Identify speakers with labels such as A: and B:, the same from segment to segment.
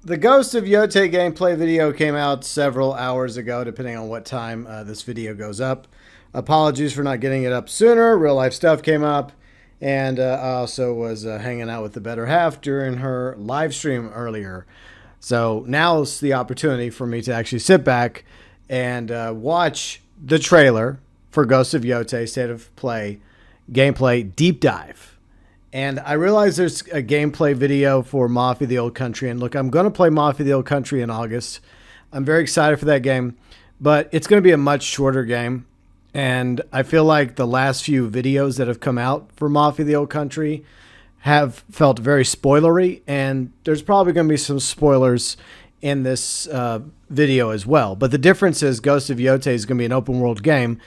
A: The Ghost of Yōtei gameplay video came out several hours ago, depending on what time this video goes up. Apologies for not getting it up sooner. Real life stuff came up, and I also was hanging out with the better half during her live stream earlier. So now's the opportunity for me to actually sit back and watch the trailer for Ghost of Yōtei State of Play gameplay deep dive. And I realize there's a gameplay video for Mafia the Old Country. And look, I'm going to play Mafia the Old Country in August. I'm very excited for that game. But it's going to be a much shorter game. And I feel like the last few videos that have come out for Mafia the Old Country have felt very spoilery. And there's probably going to be some spoilers in this video as well. But the difference is Ghost of Yōtei is going to be an open world game.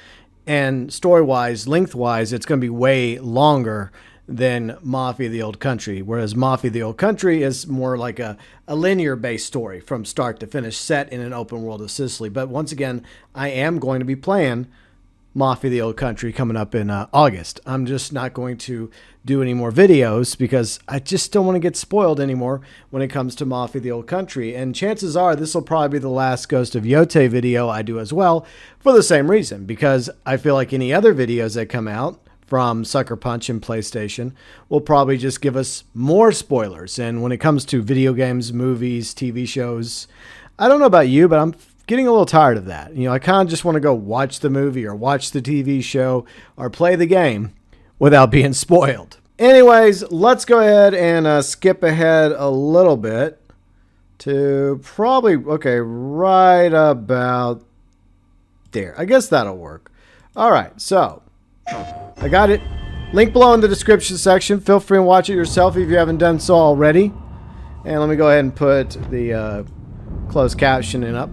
A: And story-wise, lengthwise, it's going to be way longer than Mafia the Old Country, whereas Mafia the Old Country is more like a linear-based story from start to finish, set in an open world of Sicily. But once again, I am going to be playing Mafia the Old Country coming up in August. I'm just not going to do any more videos because I just don't want to get spoiled anymore when it comes to Mafia the Old Country. And chances are this will probably be the last Ghost of Yōtei video I do as well, for the same reason, because I feel like any other videos that come out from Sucker Punch and PlayStation will probably just give us more spoilers. And when it comes to video games, movies, TV shows, I don't know about you, but I'm getting a little tired of that. You know, I kind of just want to go watch the movie or watch the TV show or play the game without being spoiled. Anyways, let's go ahead and skip ahead a little bit to probably, okay, right about there. I guess that'll work. All right, so I got it. Link below in the description section. Feel free and watch it yourself if you haven't done so already. And let me go ahead and put the closed captioning up.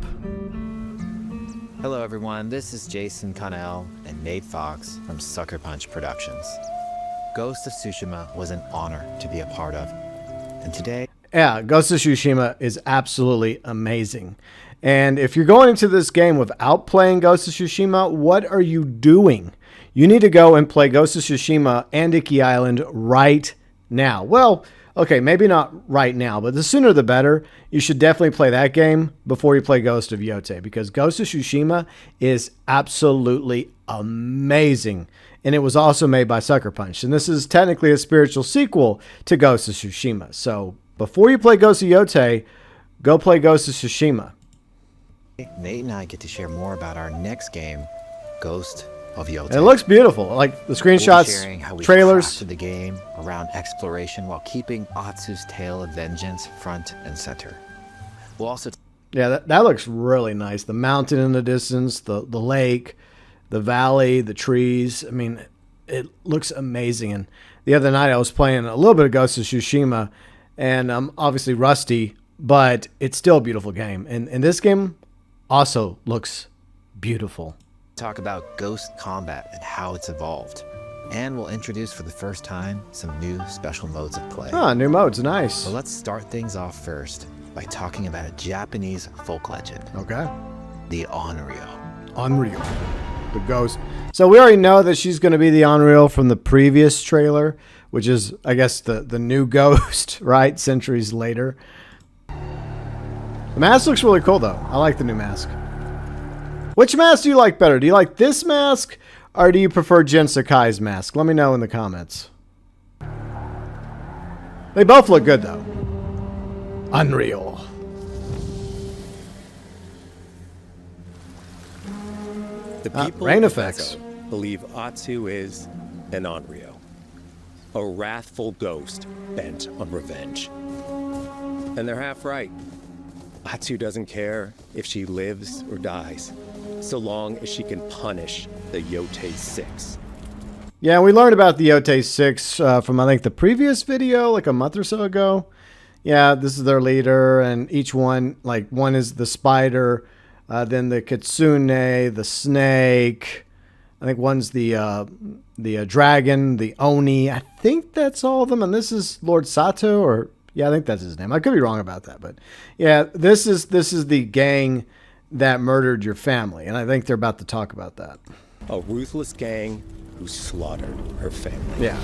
B: Hello everyone, this is Jason Connell and Nate Fox from Sucker Punch Productions. Ghost of Tsushima was an honor to be a part of. And today...
A: Yeah, Ghost of Tsushima is absolutely amazing. And if you're going into this game without playing Ghost of Tsushima, what are you doing? You need to go and play Ghost of Tsushima and Iki Island right now. Well, okay, maybe not right now, but the sooner the better. You should definitely play that game before you play Ghost of Yōtei, because Ghost of Tsushima is absolutely amazing. And it was also made by Sucker Punch. And this is technically a spiritual sequel to Ghost of Tsushima. So before you play Ghost of Yōtei, go play Ghost of Tsushima.
B: Nate and I get to share more about our next game, Ghost of Yōtei.
A: And it looks beautiful. Like the screenshots,
B: we'll sharing how we
A: trailers.
B: crafted the game around exploration while keeping Atsu's tale of vengeance front and center. We'll also...
A: Yeah, that looks really nice. The mountain in the distance, the lake, the valley, the trees. I mean, it looks amazing. And the other night I was playing a little bit of Ghost of Tsushima, and I'm obviously rusty, but it's still a beautiful game. And this game also looks beautiful.
B: Talk about ghost combat and how it's evolved. And we'll introduce for the first time some new special modes of play.
A: Ah, new modes, nice.
B: So let's start things off first by talking about a Japanese folk legend.
A: Okay.
B: The Onryo.
A: Unreal. The ghost. So we already know that she's going to be the Unreal from the previous trailer, which is, I guess, the new ghost, right? Centuries later. The mask looks really cool, though. I like the new mask. Which mask do you like better? Do you like this mask, or do you prefer Jin Sakai's mask? Let me know in the comments. They both look good, though. Unreal.
C: The people
A: rain
C: of
A: effects.
C: Ezo believe Atsu is an Onryo, a wrathful ghost bent on revenge. And they're half right. Atsu doesn't care if she lives or dies, so long as she can punish the Yōtei 6.
A: Yeah, we learned about the Yōtei 6 from, I think, the previous video, like a month or so ago. Yeah, this is their leader, and each one, like, one is the spider, then the kitsune, the snake. I think one's the dragon, the oni. I think that's all of them, and this is Lord Sato, or... Yeah, I think that's his name. I could be wrong about that, but yeah, this is the gang that murdered your family, and I think they're about to talk about that.
C: A ruthless gang who slaughtered her family.
A: Yeah.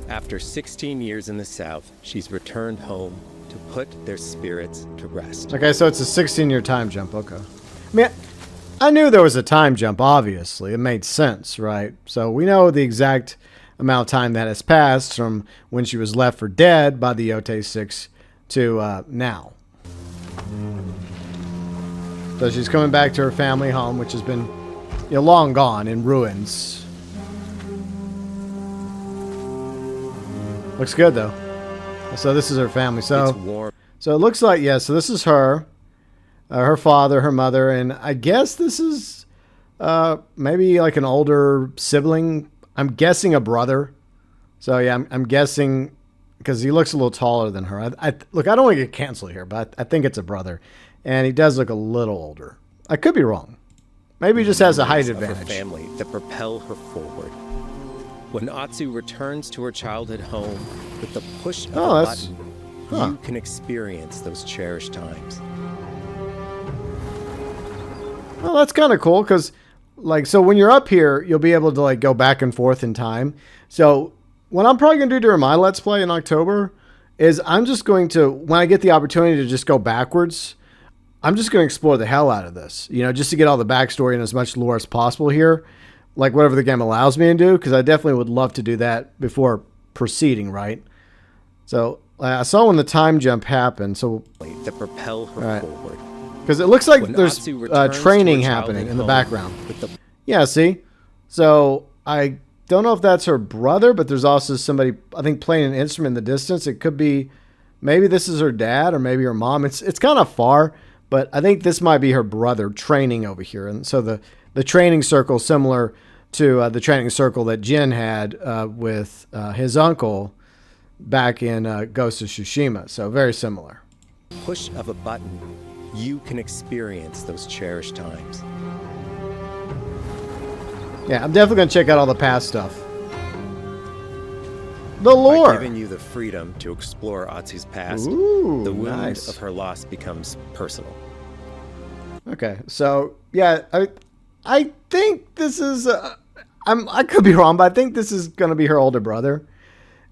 C: After 16 years in the South, she's returned home to put their spirits to rest.
A: Okay, so it's a 16-year time jump. Okay. I mean, I knew there was a time jump, obviously. It made sense, right? So we know the exact amount of time that has passed from when she was left for dead by the Yōtei 6 to now. So she's coming back to her family home, which has been long gone in ruins. Looks good, though. So this is her family. So
C: It's warm.
A: So it looks like, yeah, so this is her. Her father, her mother, and I guess this is maybe like an older sibling. I'm guessing a brother. So yeah, I'm guessing because he looks a little taller than her. Look, I don't want to get canceled here, but I think it's a brother, and he does look a little older. I could be wrong. Maybe he just has a height
C: Of her
A: advantage.
C: family that propel her forward. When Atsu returns to her childhood home with the push of a
A: that's-
C: button, you can experience those cherished times.
A: Well, that's kind of cool because, like, so when you're up here, you'll be able to like go back and forth in time. So what I'm probably gonna do during my Let's Play in October is I'm just going to, when I get the opportunity to just go backwards, I'm just going to explore the hell out of this, just to get all the backstory and as much lore as possible here, like whatever the game allows me to do, because I definitely would love to do that before proceeding, right? So I saw when the time jump happened, so
C: That propel her forward.
A: because it looks like
C: When
A: there's
C: Atsu returns to
A: training
C: her
A: happening
C: childhood
A: in the
C: home
A: background.
C: with the
A: Yeah, see? So I don't know if that's her brother, but there's also somebody, I think, playing an instrument in the distance. It could be, maybe this is her dad or maybe her mom. It's kind of far, but I think this might be her brother training over here. And so the training circle, similar to the training circle that Jin had with his uncle back in Ghost of Tsushima. So very similar.
C: push of a button, you can experience those cherished times.
A: Yeah, I'm definitely going to check out all the past stuff. The
C: By
A: lore.
C: giving you the freedom to explore Atsu's past,
A: Ooh,
C: the wound
A: nice.
C: of her loss becomes personal.
A: Okay, so yeah, I think this is I could be wrong, but I think this is going to be her older brother,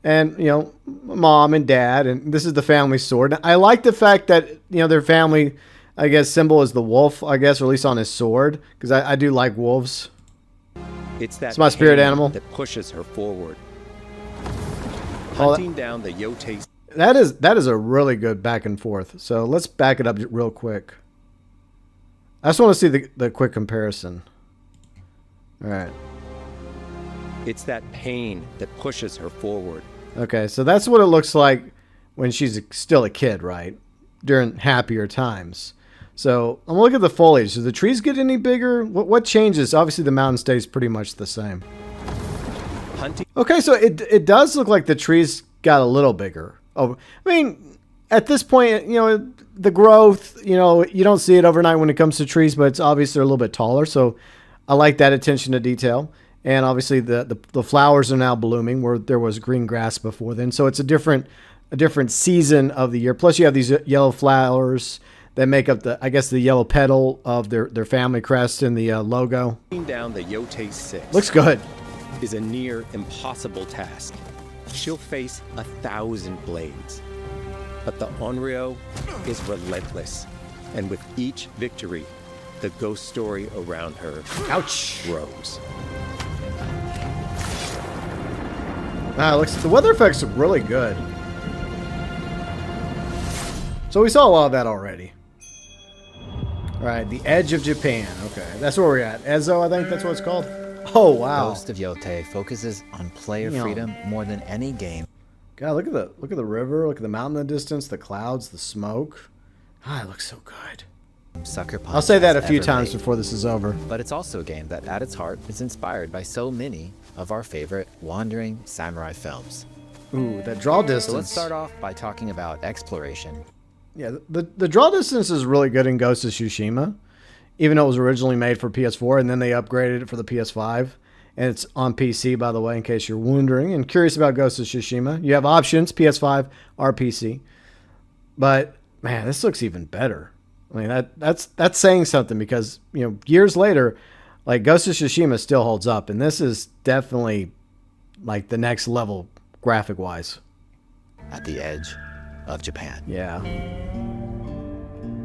A: and mom and dad, and this is the family sword. I like the fact that their family, I guess, symbol is the wolf, I guess, or at least on his sword, because I do like wolves.
C: It's
A: my spirit
C: pain
A: animal.
C: that pushes her forward.
A: Oh,
C: Hunting down the Yōtei.
A: That is a really good back and forth. So let's back it up real quick. I just want to see the quick comparison. All right.
C: It's that pain that pushes her forward.
A: Okay, so that's what it looks like when she's still a kid, right? During happier times. So I'm gonna look at the foliage. Does the trees get any bigger? What changes? Obviously, the mountain stays pretty much the same.
C: Hunting
A: Okay, so it does look like the trees got a little bigger. Oh, I mean, at this point, the growth, you don't see it overnight when it comes to trees, but it's obviously a little bit taller. So I like that attention to detail. And obviously the flowers are now blooming where there was green grass before then. So it's a different season of the year. Plus you have these yellow flowers that make up the yellow petal of their family crest in the logo.
C: down the Yōtei 6
A: Looks good.
C: is a near impossible task. She'll face 1,000 blades. But the Onryo is relentless. And with each victory, the ghost story around her
A: Ouch.
C: grows.
A: Wow, the weather effects look really good. So we saw a lot of that already. All right, the edge of Japan. Okay, that's where we're at. Ezo, I think that's what it's called. Oh, wow.
B: Ghost of Yōtei focuses on player
A: Yeah.
B: freedom more than any game.
A: God, look at the river, look at the mountain in the distance, the clouds, the smoke. Ah, it looks so good.
B: Sucker Punch
A: I'll say that a
B: has
A: few
B: ever
A: times
B: made.
A: before this is over.
B: But it's also a game that, at its heart, is inspired by so many of our favorite wandering samurai films.
A: Ooh, that draw distance.
B: So let's start off by talking about exploration.
A: Yeah, the draw distance is really good in Ghost of Tsushima, even though it was originally made for PS4 and then they upgraded it for the PS5. And it's on PC, by the way, in case you're wondering and curious about Ghost of Tsushima. You have options, PS5 or PC. But, man, this looks even better. I mean, that's saying something because, years later, like Ghost of Tsushima still holds up. And this is definitely like the next level graphic-wise.
B: at the edge of Japan.
A: Yeah.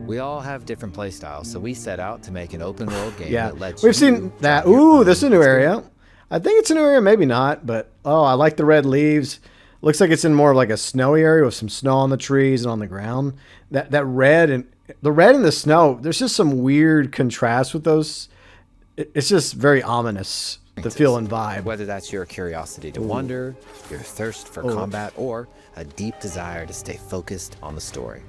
B: We all have different playstyles, so we set out to make an open world game
A: Yeah.
B: that lets
A: We've
B: you
A: seen that.
B: try your
A: Ooh,
B: own
A: this is a new
B: experience.
A: area. I think it's a new area, maybe not, but oh, I like the red leaves. Looks like it's in more of like a snowy area with some snow on the trees and on the ground. That red and the snow, there's just some weird contrast with those. It's just very ominous, the feel and vibe.
B: Whether that's your curiosity to wonder, your thirst for combat, or a deep desire to stay focused on the story.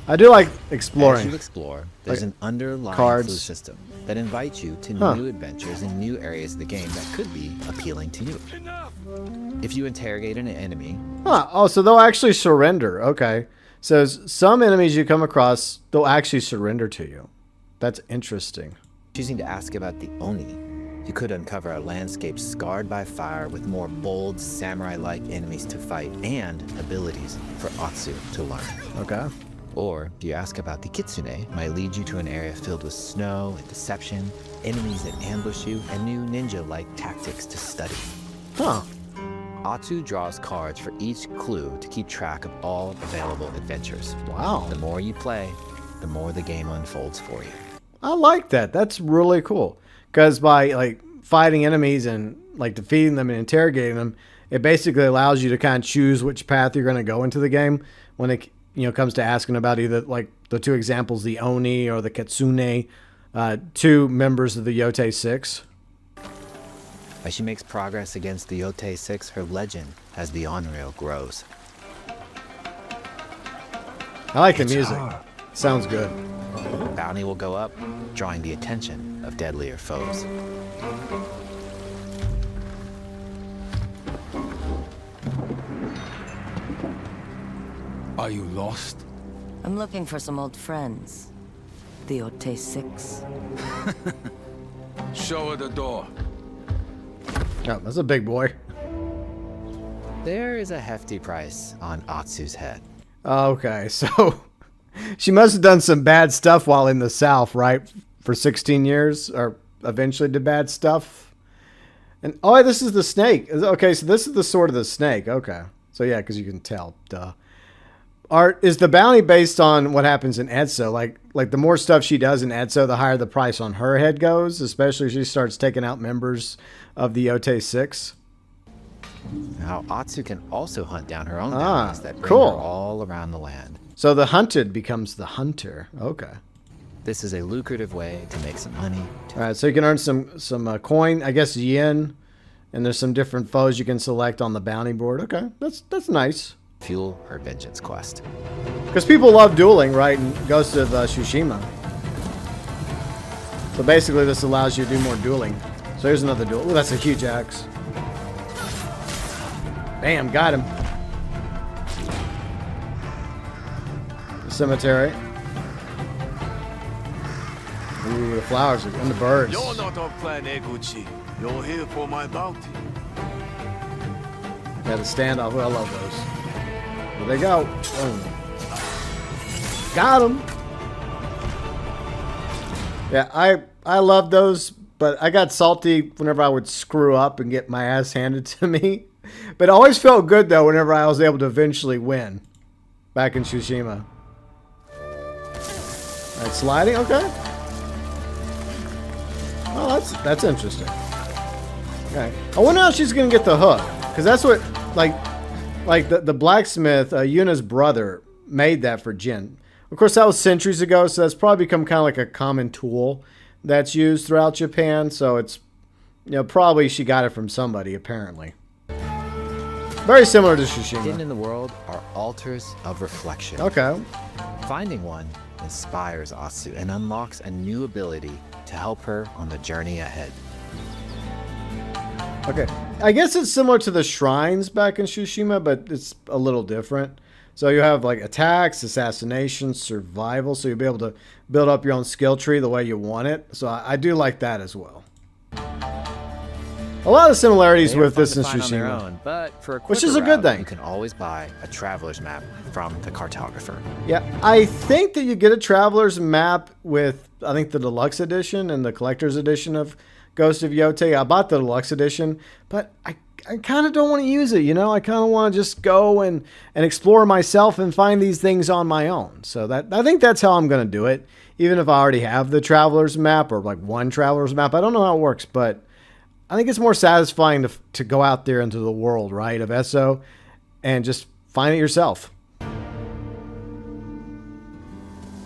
A: I do like
B: As
A: exploring.
B: you explore, there's
A: Like
B: an underlying
A: cards.
B: clue system that invites you to
A: Huh.
B: new adventures in new areas of the game that could be appealing to you. If you interrogate an enemy,
A: Huh. Oh, so they'll actually surrender. Okay. So some enemies you come across, they'll actually surrender to you. That's interesting.
B: choosing to ask about the Oni, you could uncover a landscape scarred by fire with more bold, samurai-like enemies to fight and abilities for Atsu to learn.
A: Okay.
B: Or if you ask about the Kitsune, might lead you to an area filled with snow and deception, enemies that ambush you, and new ninja-like tactics to study.
A: Huh.
B: Atsu draws cards for each clue to keep track of all available adventures.
A: Wow.
B: The more you play, the more the game unfolds for you.
A: I like that. That's really cool. Because by like fighting enemies and like defeating them and interrogating them, it basically allows you to kind of choose which path you're going to go into the game when it comes to asking about either like the two examples, the Oni or the Kitsune, two members of the Yōtei 6.
B: As she makes progress against the Yōtei 6, her legend as the Onryo grows.
A: I like the music. Sounds good.
B: Bounty will go up, drawing the attention of deadlier foes.
D: Are you lost?
E: I'm looking for some old friends. The Yōtei 6.
D: Show her the door.
A: Oh, that's a big boy.
B: There is a hefty price on Atsu's head.
A: Okay, so she must have done some bad stuff while in the South, right? For 16 years, or eventually did bad stuff. And oh, this is the snake. Okay, so this is the sword of the snake. Okay, so yeah, because you can tell. Duh. Is the bounty based on what happens in Edzo? Like the more stuff she does in Edzo, the higher the price on her head goes. Especially if she starts taking out members of the Yōtei 6.
B: Now, Atsu can also hunt down her own
A: Ah,
B: bounties that bring
A: cool.
B: her all around the land.
A: So the hunted becomes the hunter. Okay.
B: This is a lucrative way to make some money.
A: All right, so you can earn some coin, I guess yen, and there's some different foes you can select on the bounty board. Okay, that's nice.
B: Fuel her vengeance quest.
A: Because people love dueling, right? In Ghost of Tsushima. So basically, this allows you to do more dueling. So here's another duel. Ooh, that's a huge axe. Bam, got him. Cemetery. Ooh, the flowers and the birds.
F: You're not off plan, Eguchi. You're here for my bounty.
A: Yeah, the standoff. I love those. There they go. Boom. Got him. Yeah, I love those, but I got salty whenever I would screw up and get my ass handed to me. But it always felt good, though, whenever I was able to eventually win. Back in Tsushima. All right, sliding? Okay. Oh, that's interesting. Okay. I wonder how she's going to get the hook. Because that's what, like the blacksmith, Yuna's brother, made that for Jin. Of course, that was centuries ago, so that's probably become kind of like a common tool that's used throughout Japan. So it's, probably she got it from somebody, apparently. Very similar to
B: Hidden
A: Tsushima.
B: in the world are altars of reflection.
A: Okay.
B: Finding one inspires Atsu and unlocks a new ability to help her on the journey ahead.
A: Okay. I guess it's similar to the shrines back in Tsushima, but it's a little different. So you have like attacks, assassinations, survival. So you'll be able to build up your own skill tree the way you want it. So I do like that as well. A lot of similarities
B: They are
A: with
B: fun
A: this
B: to
A: and
B: find on their
A: Tsushima.
B: own, but for a
A: Which
B: quicker
A: is a good
B: route,
A: thing.
B: You can always buy a traveler's map from the cartographer.
A: Yeah, I think that you get a traveler's map with, I think, the deluxe edition and the collector's edition of Ghost of Yōtei. I bought the deluxe edition, but I kind of don't want to use it, you know? I kind of want to just go and explore myself and find these things on my own. So I think that's how I'm going to do it. Even if I already have the traveler's map or like one traveler's map. I don't know how it works, but I think it's more satisfying to go out there into the world, right, of Esso and just find it yourself.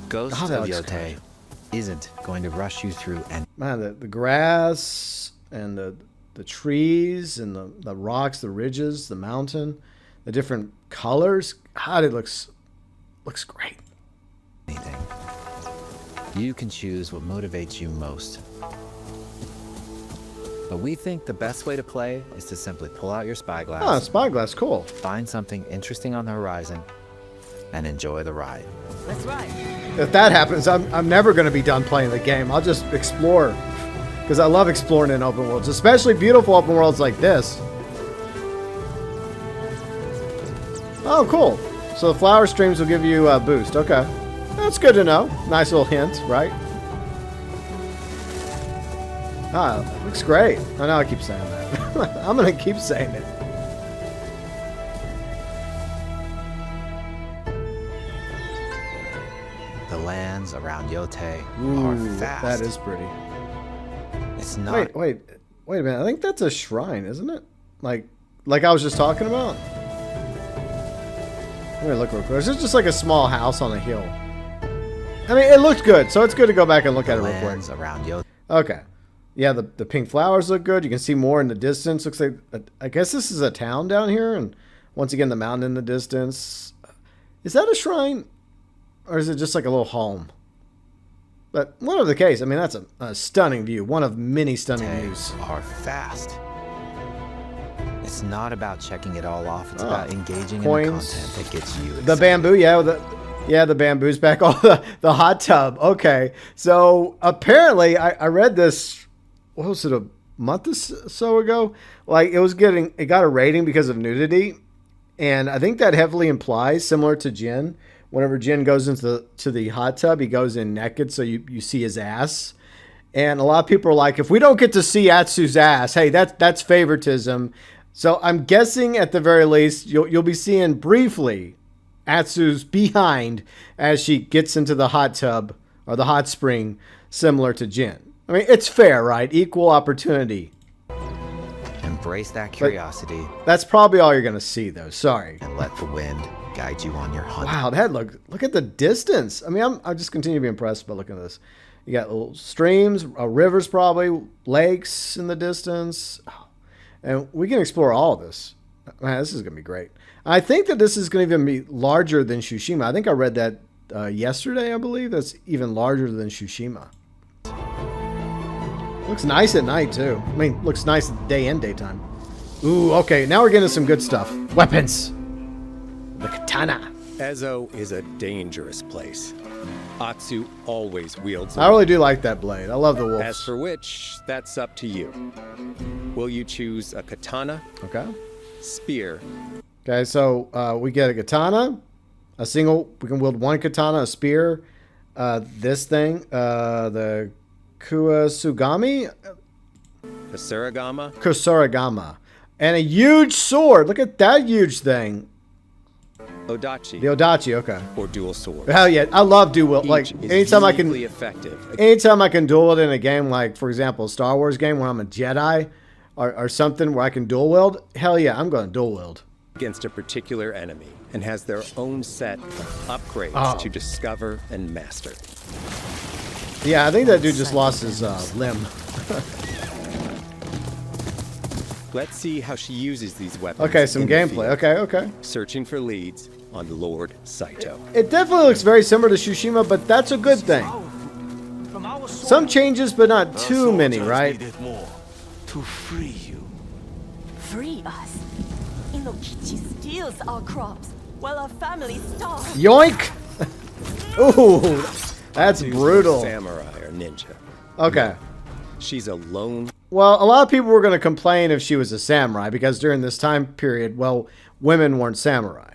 B: Ghost of Yōtei isn't going to rush you through and
A: Man, the grass and the trees and the rocks, the ridges, the mountain, the different colors. God, it looks great.
B: anything. You can choose what motivates you most. But we think the best way to play is to simply pull out your spyglass,
A: Oh, spyglass, cool.
B: find something interesting on the horizon, and enjoy the ride.
E: Let's ride.
A: If that happens, I'm never going to be done playing the game. I'll just explore, because I love exploring in open worlds, especially beautiful open worlds like this. Oh, cool. So the flower streams will give you a boost. Okay. That's good to know. Nice little hint, right? Ah, looks great. I know I keep saying that. I'm going to keep saying it.
B: The lands around Yōtei
A: Ooh,
B: are vast.
A: that is pretty.
B: It's not.
A: Wait a minute. I think that's a shrine, isn't it? Like I was just talking about? Let me look real quick. It's just like a small house on a hill. I mean, it looked good, so it's good to go back and look at it real quick.
B: Lands around Yōtei.
A: Okay. Yeah, the pink flowers look good. You can see more in the distance. Looks like, I guess this is a town down here. And once again, the mountain in the distance. Is that a shrine? Or is it just like a little home? But whatever the case, I mean, that's a stunning view. One of many stunning views.
B: Are fast. It's not about checking it all off. It's about engaging in the
A: Coins.
B: content that gets you excited.
A: The bamboo, yeah, the bamboo's back. Oh, the hot tub. Okay. So apparently, I read this, what was it, a month or so ago? Like, it got a rating because of nudity. And I think that heavily implies, similar to Jin, whenever Jin goes into the hot tub, he goes in naked, so you see his ass. And a lot of people are like, if we don't get to see Atsu's ass, hey, that's favoritism. So I'm guessing at the very least, you'll be seeing briefly Atsu's behind as she gets into the hot tub or the hot spring, similar to Jin. I mean, it's fair, right? Equal opportunity.
B: Embrace that curiosity
A: That's probably all you're going to see, though. Sorry.
B: and let the wind guide you on your hunt.
A: Wow, that look at the distance. I mean, I just continue to be impressed by looking at this. You got little streams, rivers probably, lakes in the distance. And we can explore all of this. Man, this is going to be great. I think that this is going to even be larger than Tsushima. I think I read that yesterday, I believe. That's even larger than Tsushima. Looks nice at night, too. I mean, looks nice day and daytime. Ooh, okay. Now we're getting some good stuff. Weapons. The katana.
C: Ezo is a dangerous place. Atsu always wields a
A: I really do like that blade. I love the wolves.
C: As for which, that's up to you. Will you choose a katana,
A: Okay.
C: spear,
A: Okay, so we get a katana, we can wield one katana, a spear, this thing, the Kuasugami,
C: Kusarigama,
A: and a huge sword. Look at that huge thing.
C: Odachi,
A: The Odachi, okay.
C: or dual sword?
A: Hell yeah, I love dual wield. Like,
C: Each is
A: anytime I
C: uniquely
A: can,
C: effective
A: anytime I can dual wield in a game, like, for example, a Star Wars game where I'm a Jedi or something where I can dual wield, hell yeah, I'm going to dual wield.
C: against a particular enemy and has their own set of upgrades
A: Oh.
C: to discover and master.
A: Yeah, I think that dude just lost his limb.
C: Let's see how she uses these weapons.
A: Okay, some
C: in the
A: gameplay.
C: field.
A: Okay.
C: Searching for leads on Lord Saito.
A: It definitely looks very similar to Tsushima, but that's a good thing.
F: From our
A: Some changes, but not
F: The
A: too many,
F: soldiers
A: right?
F: needed more to free you.
G: Free us. Inokichi steals our crops while our families starve.
A: Yoink! Ooh, that's brutal.
C: Samurai or ninja.
A: Okay.
C: She's a lone
A: Well, a lot of people were going to complain if she was a samurai because during this time period, well, women weren't samurai.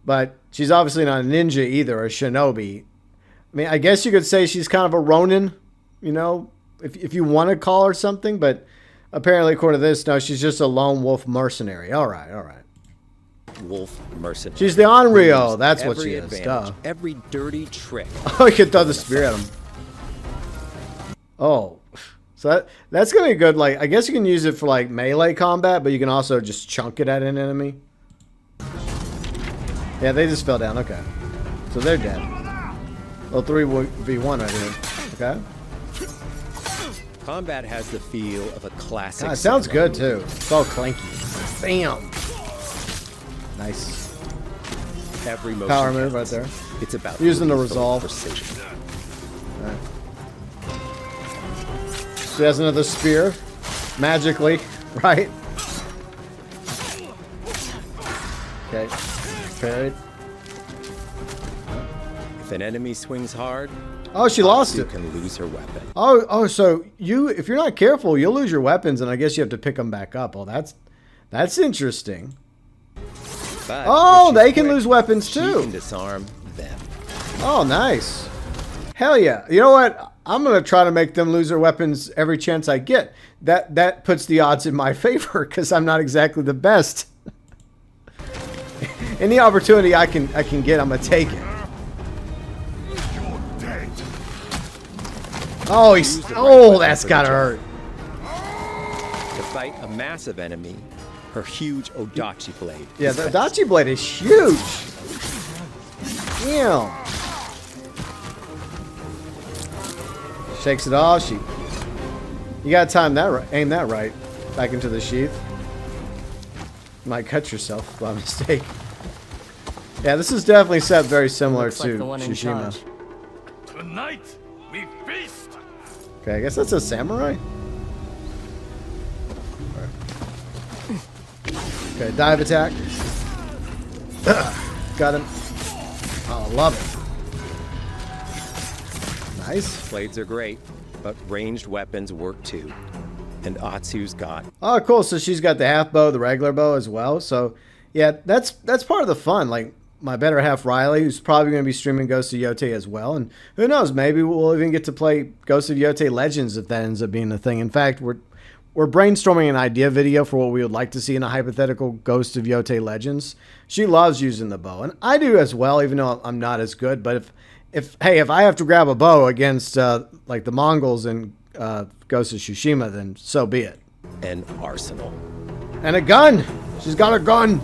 A: But she's obviously not a ninja either, a shinobi. I mean, I guess you could say she's kind of a ronin, you know, if you want to call her something. But apparently, according to this, no, she's just a lone wolf mercenary. All right, all right.
C: Wolf mercenary.
A: She's the Onryo.
C: Who
A: That's what
C: uses
A: she
C: every
A: is. Duh.
C: advantage, every dirty trick.
A: Oh, you can throw the spear at him. Oh, so that's gonna be good. Like, I guess you can use it for like melee combat, but you can also just chunk it at an enemy. Yeah, they just fell down. Okay, so they're dead. Well, 3v1 right here. Okay.
C: Combat has the feel of a classic.
A: God, it sounds
C: samurai
A: good too. It's all clanky. Bam. Nice.
C: Every motion
A: Power move
C: counts.
A: right there.
C: It's about
A: Using the
C: lethal
A: resolve.
C: precision.
A: Alright. She has another spear. Magically, right? Okay. Parried.
C: If an enemy swings hard,
A: Oh, she lost
C: Atsu
A: it.
C: can lose her weapon.
A: Oh, so if you're not careful, you'll lose your weapons, and I guess you have to pick them back up. Oh, that's interesting.
C: But
A: Oh,
C: if she's
A: they can
C: quick,
A: lose weapons
C: she
A: too.
C: can disarm them.
A: Oh, nice. Hell yeah. You know what? I'm going to try to make them lose their weapons every chance I get. That puts the odds in my favor because I'm not exactly the best. Any opportunity I can get, I'm going to take it. Oh, that's got to hurt.
C: To fight a massive enemy, her huge Odachi blade.
A: Yeah,
C: is
A: the
C: best.
A: Dachi blade is huge. Damn. Shakes it off. You gotta time that right, aim that right, back into the sheath. You might cut yourself by mistake. Yeah, this is definitely set very similar
E: Looks
A: to
E: like the one in
A: Tsushima.
E: charge.
F: Tonight, we feast.
A: Okay, I guess that's a samurai. Okay, dive attack. Got him. Oh, love it. Nice.
C: Blades are great, but ranged weapons work too. And Atsu's got
A: Oh, cool. So she's got the half bow, the regular bow as well. So, yeah, that's part of the fun. Like, my better half, Riley, who's probably going to be streaming Ghost of Yōtei as well. And who knows, maybe we'll even get to play Ghost of Yōtei Legends if that ends up being a thing. In fact, we're brainstorming an idea video for what we would like to see in a hypothetical Ghost of Yōtei Legends. She loves using the bow, and I do as well, even though I'm not as good. But if I have to grab a bow against like the Mongols in Ghost of Tsushima, then so be it.
C: an arsenal.
A: And a gun. She's got a gun.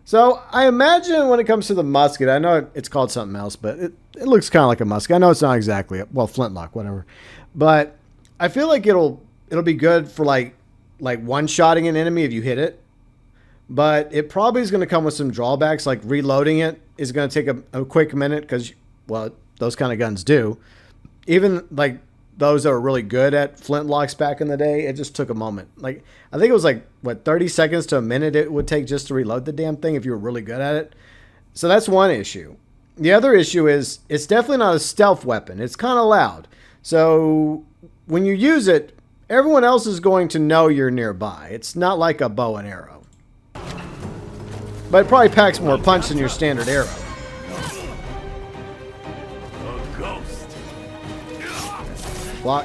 A: So I imagine when it comes to the musket, I know it's called something else, but it looks kind of like a musket. I know it's not exactly well, flintlock, whatever. But I feel like it'll be good for like one-shotting an enemy if you hit it. But it probably is going to come with some drawbacks, like reloading it is going to take a quick minute because, well, those kind of guns do. Even like those that were really good at flintlocks back in the day, it just took a moment. Like, I think it was like, 30 seconds to a minute it would take just to reload the damn thing if you were really good at it. So that's one issue. The other issue is it's definitely not a stealth weapon. It's kind of loud. So when you use it, everyone else is going to know you're nearby. It's not like a bow and arrow. But it probably packs more punch than your standard arrow.
F: A ghost.
A: Block.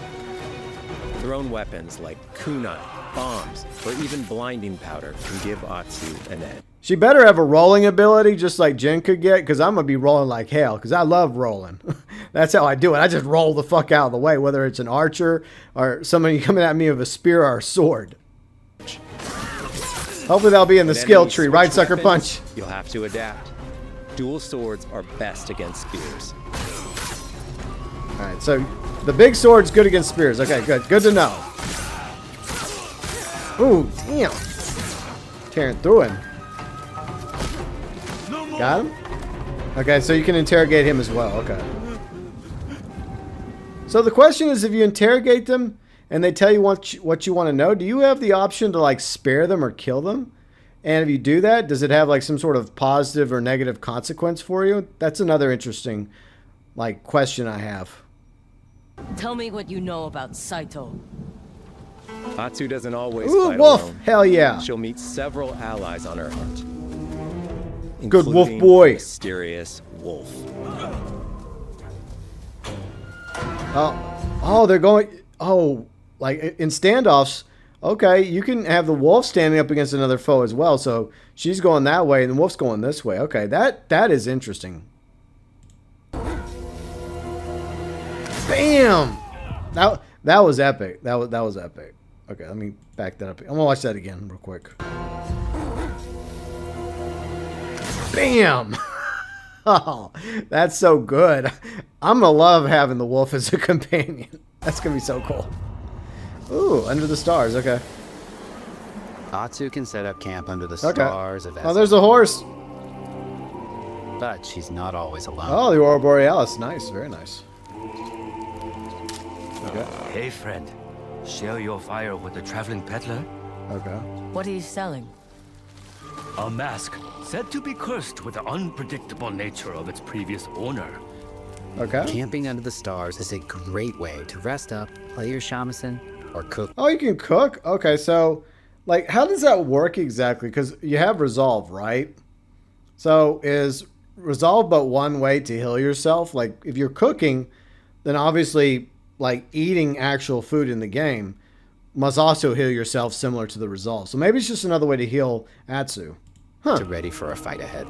C: Thrown weapons like kunai, bombs, or even blinding powder can give Atsu an edge.
A: She better have a rolling ability just like Jin could get, because I'm going to be rolling like hell, because I love rolling. That's how I do it. I just roll the fuck out of the way, whether it's an archer or somebody coming at me with a spear or a sword. Hopefully that'll be in the
C: When
A: skill
C: enemies
A: tree,
C: switch
A: right, sucker
C: weapons,
A: punch?
C: You'll have to adapt. Dual swords are best against spears.
A: All right, so the big sword's good against spears. Okay, good. Good to know. Ooh, damn. Tearing through him. Got him? Okay, so you can interrogate him as well. Okay. So the question is, if you interrogate them and they tell you what you want to know, do you have the option to like spare them or kill them? And if you do that, does it have like some sort of positive or negative consequence for you? That's another interesting like question I have.
E: Tell me what you know about Saito.
C: Atsu doesn't always
A: Ooh,
C: fight
A: wolf!
C: alone.
A: Hell yeah!
C: She'll meet several allies on her hunt.
A: Good wolf
C: including
A: boy.
C: a mysterious wolf.
A: Oh, they're going. Oh, like in standoffs, okay, you can have the wolf standing up against another foe as well. So she's going that way, and the wolf's going this way. Okay, that is interesting. Bam! That was epic. That was epic. Okay, let me back that up. I'm gonna watch that again real quick. Bam! Oh, that's so good. I'm gonna love having the wolf as a companion. That's gonna be so cool. Ooh, under the stars. Okay.
H: Atsu can set up camp under the stars of Essen.
A: Oh, there's a horse.
H: But she's not always alone.
A: Oh, the Aurora Borealis. Nice. Very nice. Okay.
F: Hey, friend. Share your fire with the traveling peddler?
A: Okay.
E: What are you selling?
F: A mask said to be cursed with the unpredictable nature of its previous owner.
A: Okay.
H: Camping under the stars is a great way to rest up, play your shamisen, or cook.
A: Oh, you can cook? Okay, so, like, how does that work exactly? Because you have resolve, right? So is resolve but one way to heal yourself? Like, if you're cooking, then obviously, like, eating actual food in the game must also heal yourself similar to the resolve. So maybe it's just another way to heal Atsu. Huh.
H: To ready for a fight ahead.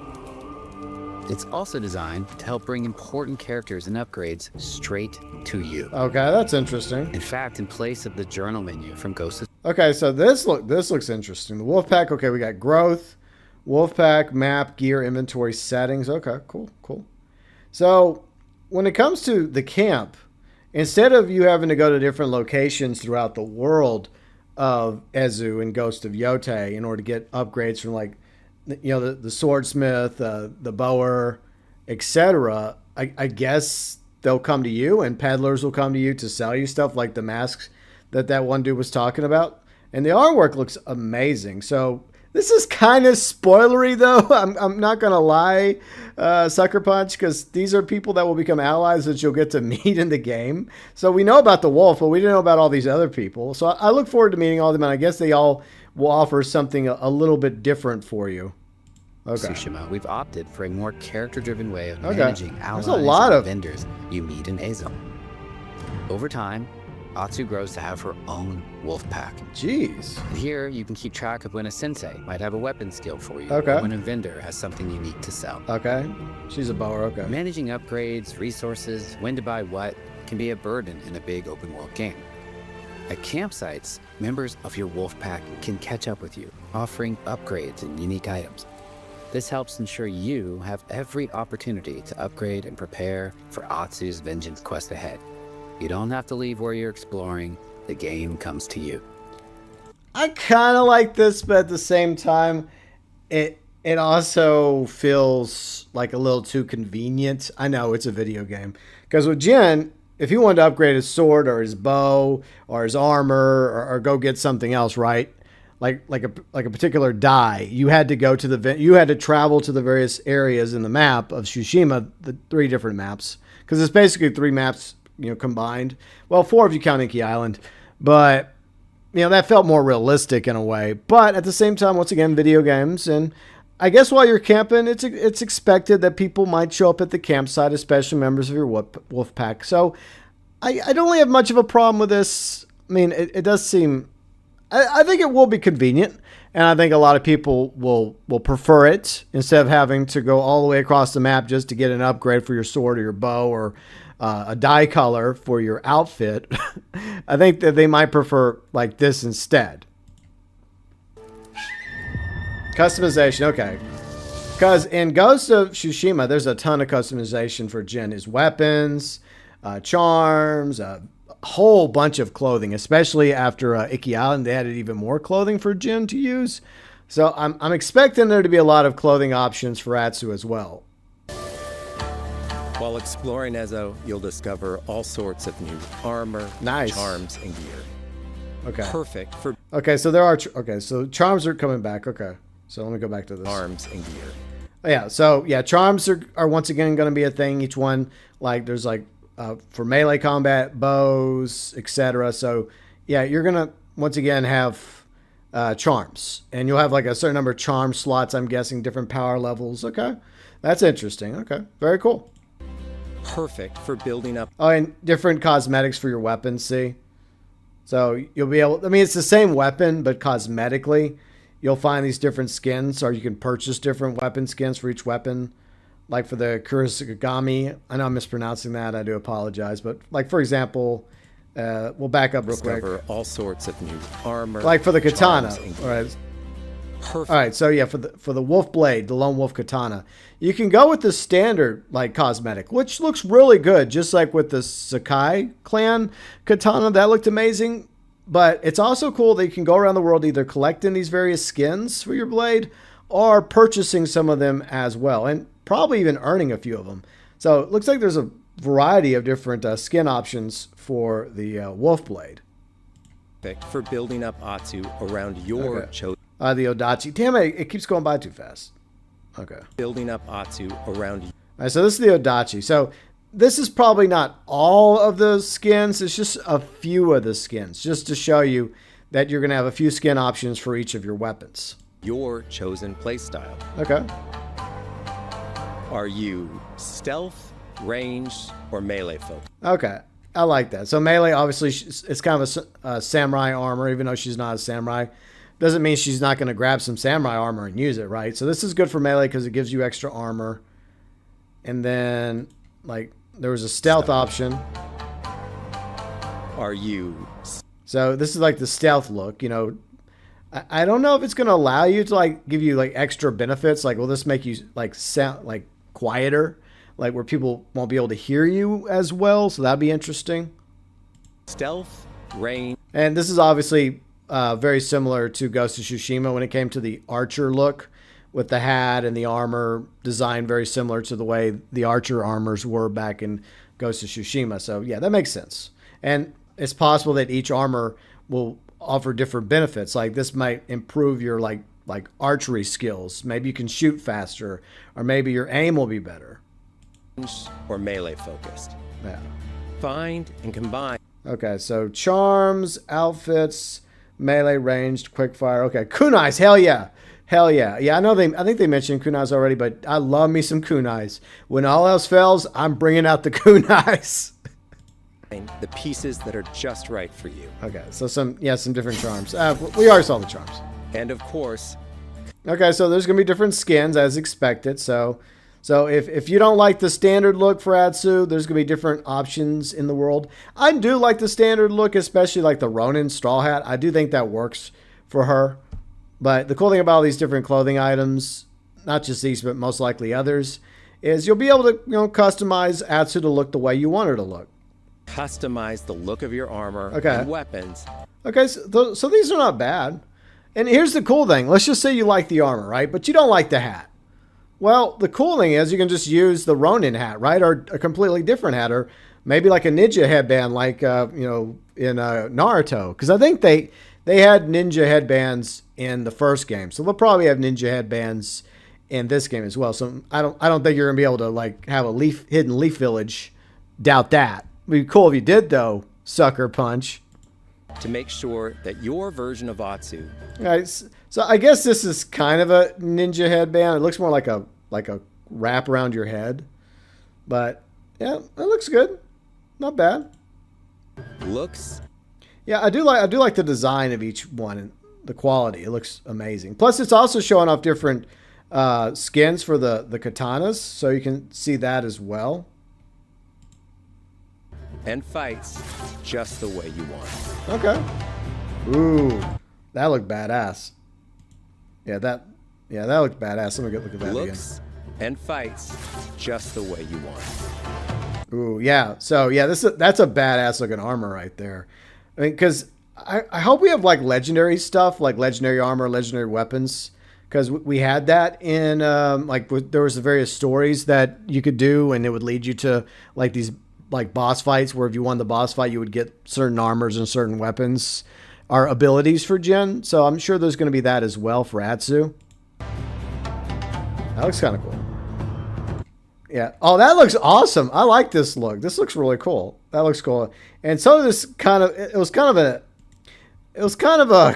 H: It's also designed to help bring important characters and upgrades straight to you.
A: Okay, that's interesting.
H: In fact, in place of the journal menu from Ghost of...
A: Okay, so this looks interesting. The wolf pack. Okay, we got growth, wolf pack, map, gear, inventory, settings. Okay, cool. So when it comes to the camp, instead of you having to go to different locations throughout the world of Ezu and Ghost of Yōtei in order to get upgrades from, like, you know, the swordsmith, the bower, etc., I guess they'll come to you, and peddlers will come to you to sell you stuff like the masks that one dude was talking about. And the artwork looks amazing. So this is kind of spoilery, though. I'm not going to lie, Sucker Punch, because these are people that will become allies that you'll get to meet in the game. So we know about the wolf, but we didn't know about all these other people. So I look forward to meeting all of them, and I guess they all will offer something a little bit different for you. Okay.
H: Tsushima, we've opted for a more character-driven way of managing allies
A: and
H: vendors you meet in Ezo. Over time, Atsu grows to have her own wolf pack.
A: Jeez.
H: And here, you can keep track of when a sensei might have a weapon skill for you,
A: okay,
H: or when a vendor has something unique to sell.
A: Okay. She's a bower, okay.
H: Managing upgrades, resources, when to buy what, can be a burden in a big open-world game. At campsites, members of your wolf pack can catch up with you, offering upgrades and unique items. This helps ensure you have every opportunity to upgrade and prepare for Atsu's vengeance quest ahead. You don't have to leave where you're exploring. The game comes to you.
A: I kind of like this, but at the same time, it also feels like a little too convenient. I know it's a video game. Because with Jin, if he wanted to upgrade his sword or his bow or his armor or go get something else, right? Like a particular die, you had to go to you had to travel to the various areas in the map of Tsushima, the 3 different maps, because it's basically 3 maps, you know, combined. Well, 4 if you count Inky Island, but you know that felt more realistic in a way. But at the same time, once again, video games, and I guess while you're camping, it's expected that people might show up at the campsite, especially members of your wolf pack. So I don't really have much of a problem with this. I mean, it does seem. I think it will be convenient, and I think a lot of people will prefer it instead of having to go all the way across the map just to get an upgrade for your sword or your bow or a dye color for your outfit. I think that they might prefer like this instead. Customization, okay. Because in Ghost of Tsushima, there's a ton of customization for Jin. His weapons, charms, whole bunch of clothing, especially after Iki Island. They added even more clothing for Jin to use. So I'm expecting there to be a lot of clothing options for Atsu as well.
C: While exploring Ezo, you'll discover all sorts of new armor,
A: nice,
C: charms, and gear.
A: Okay.
C: Perfect for...
A: Okay, so there are... Okay, so charms are coming back. Okay, so let me go back to this.
C: Arms and gear.
A: Yeah, so yeah, charms are once again going to be a thing. Each one, like, there's like... for melee combat, bows, etc. So, yeah, you're going to, once again, have charms. And you'll have, like, a certain number of charm slots, I'm guessing, different power levels. Okay. That's interesting. Okay. Very cool.
C: Perfect for building up...
A: Oh, and different cosmetics for your weapons, see? So you'll be able, I mean, it's the same weapon, but cosmetically, you'll find these different skins, or you can purchase different weapon skins for each weapon. Like for the Kurosagami, I know I'm mispronouncing that, I do apologize. But like, for example, we'll back up real quick.
C: Discover all sorts of new armor.
A: Like for the katana,
C: charms,
A: all right.
C: Perfect.
A: All right, so yeah, for the wolf blade, the lone wolf katana, you can go with the standard like cosmetic, which looks really good, just like with the Sakai clan katana, that looked amazing. But it's also cool that you can go around the world either collecting these various skins for your blade or purchasing some of them as well, and probably even earning a few of them. So it looks like there's a variety of different skin options for the wolf blade.
C: Perfect for building up Atsu around your chosen.
A: The Odachi. Damn it, it keeps going by too fast. Okay.
C: Building up Atsu around you.
A: All right, so this is the Odachi. So this is probably not all of the skins. It's just a few of the skins, just to show you that you're going to have a few skin options for each of your weapons.
C: Your chosen playstyle.
A: Okay.
C: Are you stealth, ranged, or melee focused?
A: Okay. I like that. So melee, obviously, it's kind of a samurai armor, even though she's not a samurai. Doesn't mean she's not going to grab some samurai armor and use it, right? So this is good for melee because it gives you extra armor. And then, like, there was a stealth option.
C: Are you?
A: So this is like the stealth look, you know. I don't know if it's going to allow you to, like, give you, like, extra benefits. Like, will this make you, like, sound, like, quieter? Like, where people won't be able to hear you as well. So that'd be interesting.
C: Stealth, range.
A: And this is obviously very similar to Ghost of Tsushima when it came to the archer look, with the hat and the armor designed very similar to the way the archer armors were back in Ghost of Tsushima. So yeah, that makes sense. And it's possible that each armor will offer different benefits. Like this might improve your like archery skills. Maybe you can shoot faster, or maybe your aim will be better.
C: Or melee focused.
A: Yeah.
C: Find and combine.
A: Okay, so charms, outfits, melee, ranged, quickfire. Okay, kunais, hell yeah. Hell yeah. Yeah, I think they mentioned kunais already, but I love me some kunais. When all else fails, I'm bringing out the kunais.
C: The pieces that are just right for you.
A: Okay, so some different charms. We already saw the charms.
C: And of course.
A: Okay, so there's going to be different skins as expected. So if you don't like the standard look for Atsu, there's going to be different options in the world. I do like the standard look, especially like the Ronin straw hat. I do think that works for her. But the cool thing about all these different clothing items, not just these, but most likely others, is you'll be able to, customize Atsu to look the way you want her to look.
C: Customize the look of your armor and weapons.
A: Okay, so these are not bad. And here's the cool thing. Let's just say you like the armor, right? But you don't like the hat. Well, the cool thing is you can just use the Ronin hat, right? Or a completely different hat, or maybe like a ninja headband like, in Naruto. Because I think they had ninja headbands in the first game. So they'll probably have ninja headbands in this game as well. So I don't think you're going to be able to like have a hidden leaf village. Doubt that. It'd be cool if you did, though, Sucker Punch.
C: To make sure that your version of Atsu.
A: All right, so I guess this is kind of a ninja headband. It looks more like a wrap around your head. But yeah, it looks good. Not bad.
C: Looks.
A: Yeah, I do like the design of each one and the quality. It looks amazing. Plus, it's also showing off different skins for the katanas, so you can see that as well.
C: And fights just the way you want.
A: Okay. Ooh, that looked badass. Yeah, that looked badass. Let me look at that
C: Looks again. And fights just the way you want.
A: Ooh, yeah. So yeah, that's a badass looking armor right there. I mean, because I hope we have like legendary stuff, like legendary armor, legendary weapons. Because we had that in there was the various stories that you could do, and it would lead you to like these like boss fights where if you won the boss fight, you would get certain armors and certain weapons or abilities for Jin. So I'm sure there's going to be that as well for Atsu. That looks kind of cool. Yeah. Oh, that looks awesome. I like this look. This looks really cool. That looks cool. And so this it was kind of a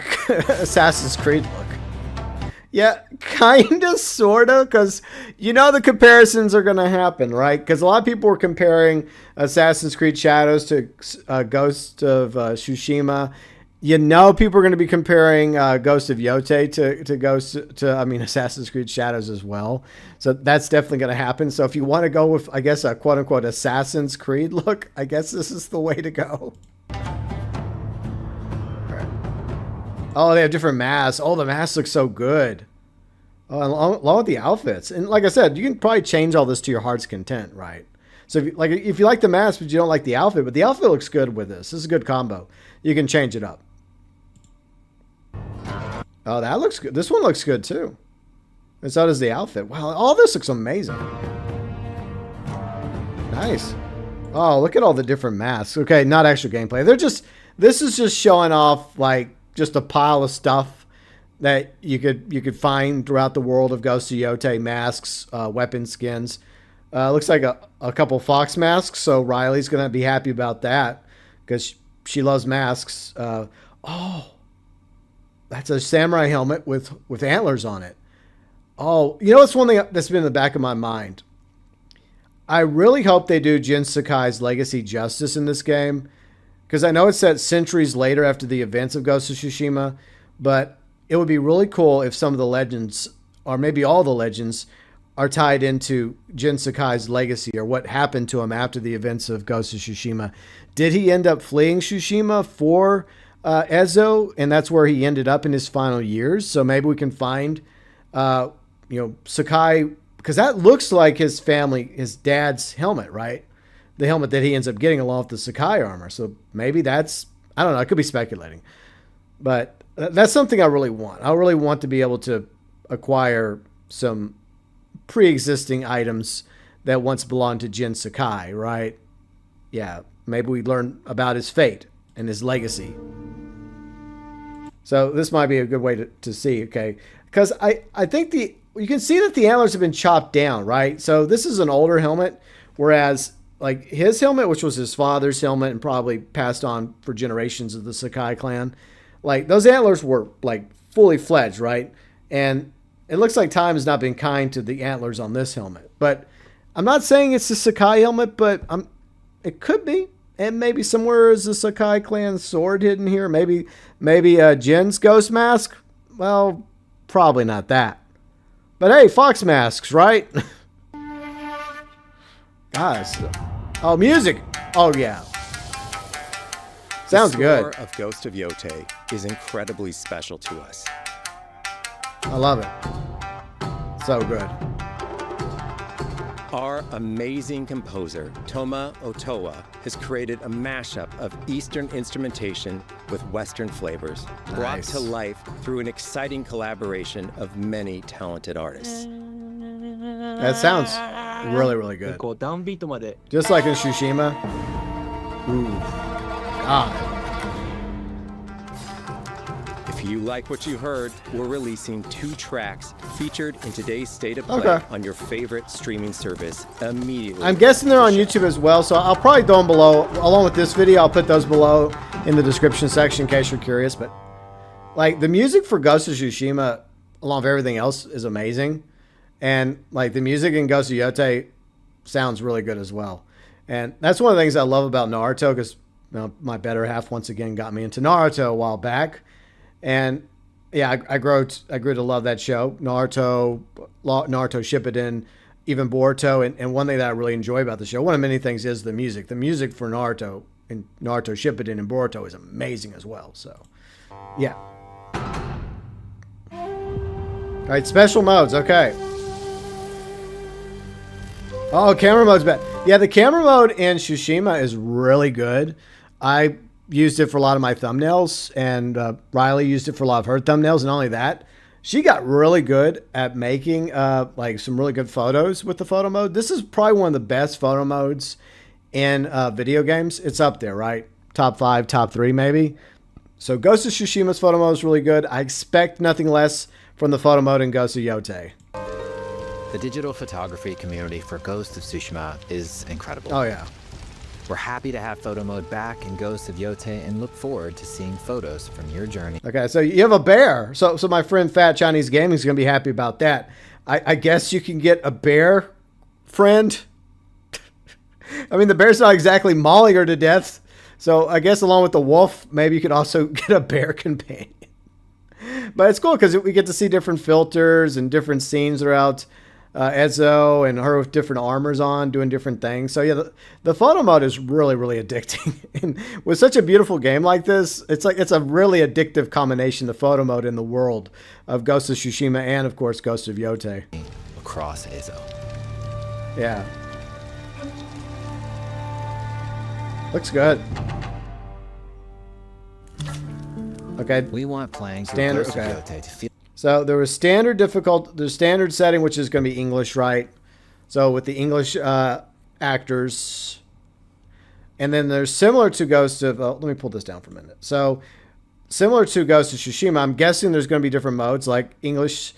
A: Assassin's Creed look. Yeah, kind of, sort of, because you know the comparisons are going to happen, right? Because a lot of people were comparing Assassin's Creed Shadows to Ghost of Tsushima. You know people are going to be comparing Ghost of Yōtei to Assassin's Creed Shadows as well. So that's definitely going to happen. So if you want to go with, I guess, a quote-unquote Assassin's Creed look, I guess this is the way to go. Oh, they have different masks. Oh, the masks look so good. Oh, along with the outfits. And like I said, you can probably change all this to your heart's content, right? So if you like the mask, but you don't like the outfit, but the outfit looks good with this. This is a good combo. You can change it up. Oh, that looks good. This one looks good too. And so does the outfit. Wow, all this looks amazing. Nice. Oh, look at all the different masks. Okay, not actual gameplay. This is just showing off like just a pile of stuff that you could find throughout the world of Ghost of Yōtei, masks, weapon skins. Looks like a couple Fox masks, so Riley's gonna be happy about that because she loves masks. Oh, that's a samurai helmet with antlers on it. Oh, you know what's one thing that's been in the back of my mind? I really hope they do Jin Sakai's legacy justice in this game, because I know it's set centuries later after the events of Ghost of Tsushima, but it would be really cool if some of the legends, or maybe all the legends, are tied into Jin Sakai's legacy or what happened to him after the events of Ghost of Tsushima. Did he end up fleeing Tsushima for Ezo, and that's where he ended up in his final years? So maybe we can find, Sakai, because that looks like his family, his dad's helmet, right? The helmet that he ends up getting along with the Sakai armor. So maybe that's, I don't know, I could be speculating. But that's something I really want. I really want to be able to acquire some pre-existing items that once belonged to Jin Sakai, right? Yeah, maybe we learn about his fate and his legacy. So this might be a good way to see, okay? Because I think you can see that the antlers have been chopped down, right? So this is an older helmet, whereas like his helmet, which was his father's helmet and probably passed on for generations of the Sakai clan, like those antlers were like fully fledged, right? And it looks like time has not been kind to the antlers on this helmet. But I'm not saying it's the Sakai helmet, but it could be. And maybe somewhere is the Sakai clan sword hidden here. Maybe Jin's ghost mask. Well, probably not that. But hey, fox masks, right? Guys. Oh, music. Oh, yeah. Sounds good.
C: The score of Ghost of Yōtei is incredibly special to us.
A: I love it. So good.
C: Our amazing composer, Toma Otoa, has created a mashup of Eastern instrumentation with Western flavors, brought to life through an exciting collaboration of many talented artists.
A: That sounds really, really good. Just like in Tsushima. Ooh. God.
C: If you like what you heard, we're releasing 2 tracks featured in today's State of Play on your favorite streaming service immediately.
A: I'm guessing they're on YouTube as well, so I'll probably throw them below. Along with this video, I'll put those below in the description section in case you're curious. But like the music for Ghost of Tsushima, along with everything else, is amazing. And like the music in Ghost of Yōtei sounds really good as well. And that's one of the things I love about Naruto, because my better half once again got me into Naruto a while back. And yeah, I grew to love that show. Naruto Shippuden, even Boruto. And one thing that I really enjoy about the show, one of many things, is the music. The music for Naruto and Naruto Shippuden and Boruto is amazing as well. So, yeah. All right, special modes. Okay. Oh, camera mode's bad. Yeah, the camera mode in Tsushima is really good. I used it for a lot of my thumbnails, and Riley used it for a lot of her thumbnails. And not only that, she got really good at making like some really good photos with the photo mode. This is probably one of the best photo modes in video games. It's up there, right? Top 5, top 3 maybe. So Ghost of Tsushima's photo mode is really good. I expect nothing less from the photo mode in Ghost of Yōtei.
B: The digital photography community for Ghost of Tsushima is incredible.
A: Oh, yeah.
B: We're happy to have photo mode back in Ghost of Yōtei and look forward to seeing photos from your journey.
A: Okay, so you have a bear. So my friend Fat Chinese Gaming is going to be happy about that. I guess you can get a bear friend. I mean, the bear's not exactly mauling her to death. So I guess along with the wolf, maybe you could also get a bear companion. But it's cool because we get to see different filters and different scenes throughout Ezo and her with different armors on, doing different things. So yeah, the photo mode is really, really addicting. And with such a beautiful game like this, it's a really addictive combination, the photo mode in the world of Ghost of Tsushima and, of course, Ghost of Yōtei.
B: Across Ezo.
A: Yeah. Looks good. Okay.
B: We want playing
A: Standard,
B: Ghost
A: okay.
B: of Yōtei to feel
A: So there was standard the standard setting, which is going to be English, right? So with the English actors, and then there's similar to Ghost of. Let me pull this down for a minute. So similar to Ghost of Tsushima, I'm guessing there's going to be different modes, like English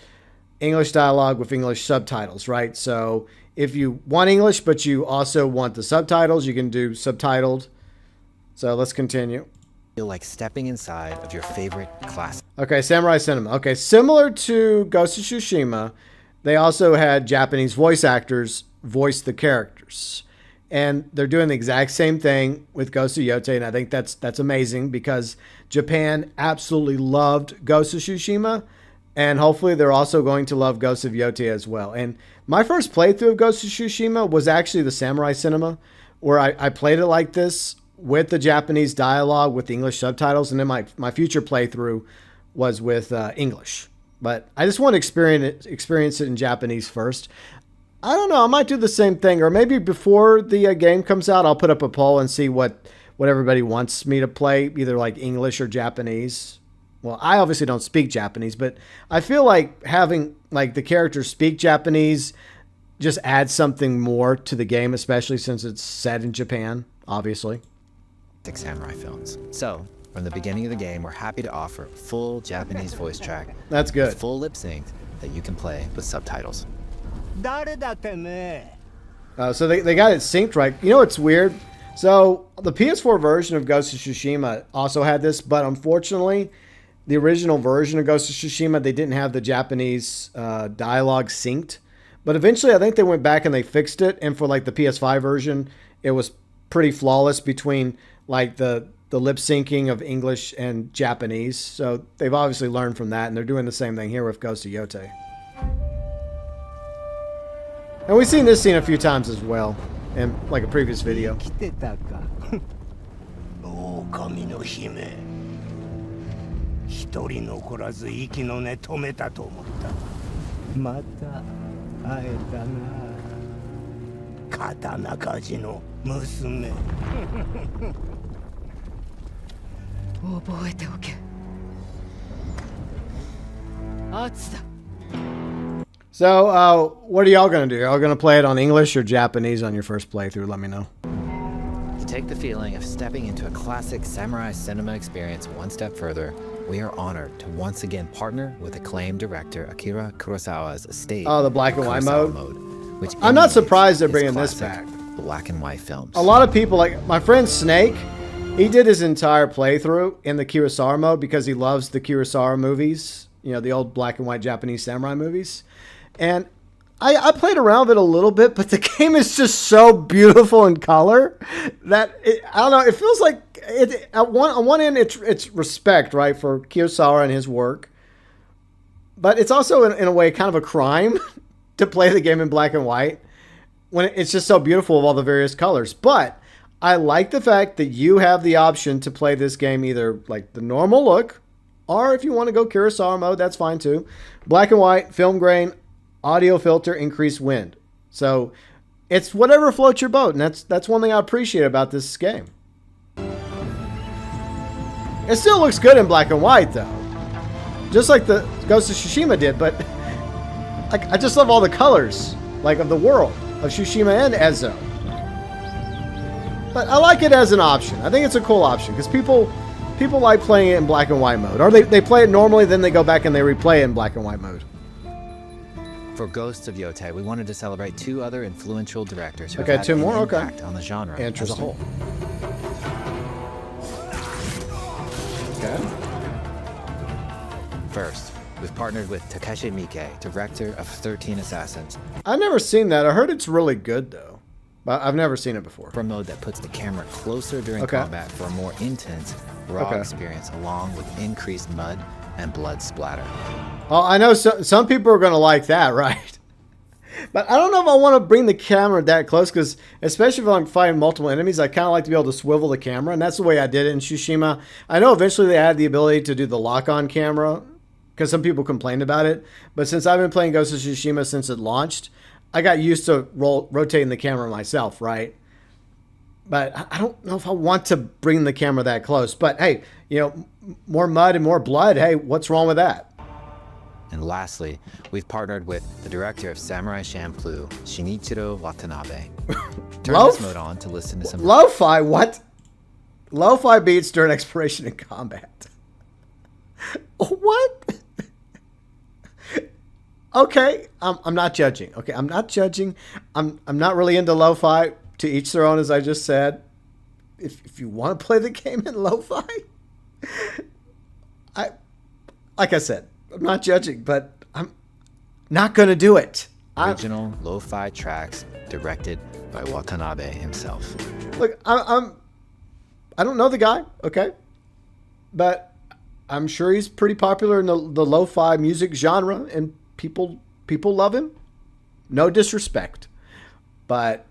A: dialogue with English subtitles, right? So if you want English, but you also want the subtitles, you can do subtitled. So let's continue.
B: like stepping inside of your favorite classic.
A: Okay, Samurai Cinema. Okay, similar to Ghost of Tsushima, they also had Japanese voice actors voice the characters. And they're doing the exact same thing with Ghost of Yōtei, and I think that's amazing because Japan absolutely loved Ghost of Tsushima, and hopefully they're also going to love Ghost of Yōtei as well. And my first playthrough of Ghost of Tsushima was actually the Samurai Cinema, where I played it like this with the Japanese dialogue with the English subtitles, and then my future playthrough was with English. But I just want to experience it in Japanese first. I don't know. I might do the same thing, or maybe before the game comes out, I'll put up a poll and see what everybody wants me to play, either like English or Japanese. Well, I obviously don't speak Japanese, but I feel like having like the characters speak Japanese just adds something more to the game, especially since it's set in Japan, obviously.
B: Samurai films. So, from the beginning of the game, we're happy to offer full Japanese voice track.
A: That's good.
B: With full lip sync that you can play with subtitles.
A: So they got it synced right. You know what's weird? So the PS4 version of Ghost of Tsushima also had this, but unfortunately, the original version of Ghost of Tsushima, they didn't have the Japanese dialogue synced. But eventually, I think they went back and they fixed it. And for like the PS5 version, it was pretty flawless between like the lip syncing of English and Japanese. So they've obviously learned from that, and they're doing the same thing here with Ghost of Yōtei. And we've seen this scene a few times as well in like a previous video. So, what are y'all going to do? Y'all going to play it on English or Japanese on your first playthrough? Let me know.
B: To take the feeling of stepping into a classic samurai cinema experience one step further, we are honored to once again partner with acclaimed director Akira Kurosawa's estate.
A: Oh, the black and white mode?
B: Which
A: I'm not surprised they're
B: his
A: bringing this
B: classic
A: back.
B: Black and white films.
A: A lot of people, like my friend Snake, he did his entire playthrough in the Kurosawa mode because he loves the Kurosawa movies, you know, the old black and white Japanese samurai movies. And I played around with it a little bit, but the game is just so beautiful in color that I don't know. It feels like on one end it's respect, right, for Kurosawa and his work, but it's also in a way kind of a crime to play the game in black and white when it's just so beautiful of all the various colors. But I like the fact that you have the option to play this game either like the normal look, or if you want to go Kurosawa mode, that's fine too. Black and white, film grain, audio filter, increased wind. So it's whatever floats your boat, and that's one thing I appreciate about this game. It still looks good in black and white though, just like the Ghost of Tsushima did. But like, I just love all the colors, like of the world of Tsushima and Ezo. But I like it as an option. I think it's a cool option because people like playing it in black and white mode, or they play it normally, then they go back and they replay it in black and white mode.
B: For Ghost of Yōtei, we wanted to celebrate 2 other influential directors who
A: Okay,
B: have
A: 2
B: had
A: more?
B: an
A: Okay.
B: impact on the genre as a
A: Interesting.
B: whole.
A: Okay.
B: First, we've partnered with Takeshi Miike, director of 13 Assassins,
A: I've never seen that. I heard it's really good, though. But I've never seen it before.
B: for a mode that puts the camera closer during
A: Okay.
B: combat for a more intense, raw
A: Okay.
B: experience, along with increased mud and blood splatter.
A: Oh, I know some people are going to like that, right? But I don't know if I want to bring the camera that close, because especially if I'm fighting multiple enemies, I kind of like to be able to swivel the camera, and that's the way I did it in Tsushima. I know eventually they had the ability to do the lock-on camera, because some people complained about it. But since I've been playing Ghost of Tsushima since it launched, I got used to rotating the camera myself, right? But I don't know if I want to bring the camera that close. But hey, you know, more mud and more blood. Hey, what's wrong with that?
B: And lastly, we've partnered with the director of Samurai Champloo, Shinichiro Watanabe. Turn this mode on to listen to some...
A: Lo-fi, what? Lo-fi beats during exploration and combat. What? Okay, I'm not judging. Okay, I'm not judging. I'm not really into lo-fi. To each their own, as I just said. If you want to play the game in lo-fi, like I said, I'm not judging, but I'm not gonna do it.
B: original lo-fi tracks directed by Watanabe himself.
A: Look, I don't know the guy, okay, but I'm sure he's pretty popular in the lo-fi music genre, and people love him. No disrespect, but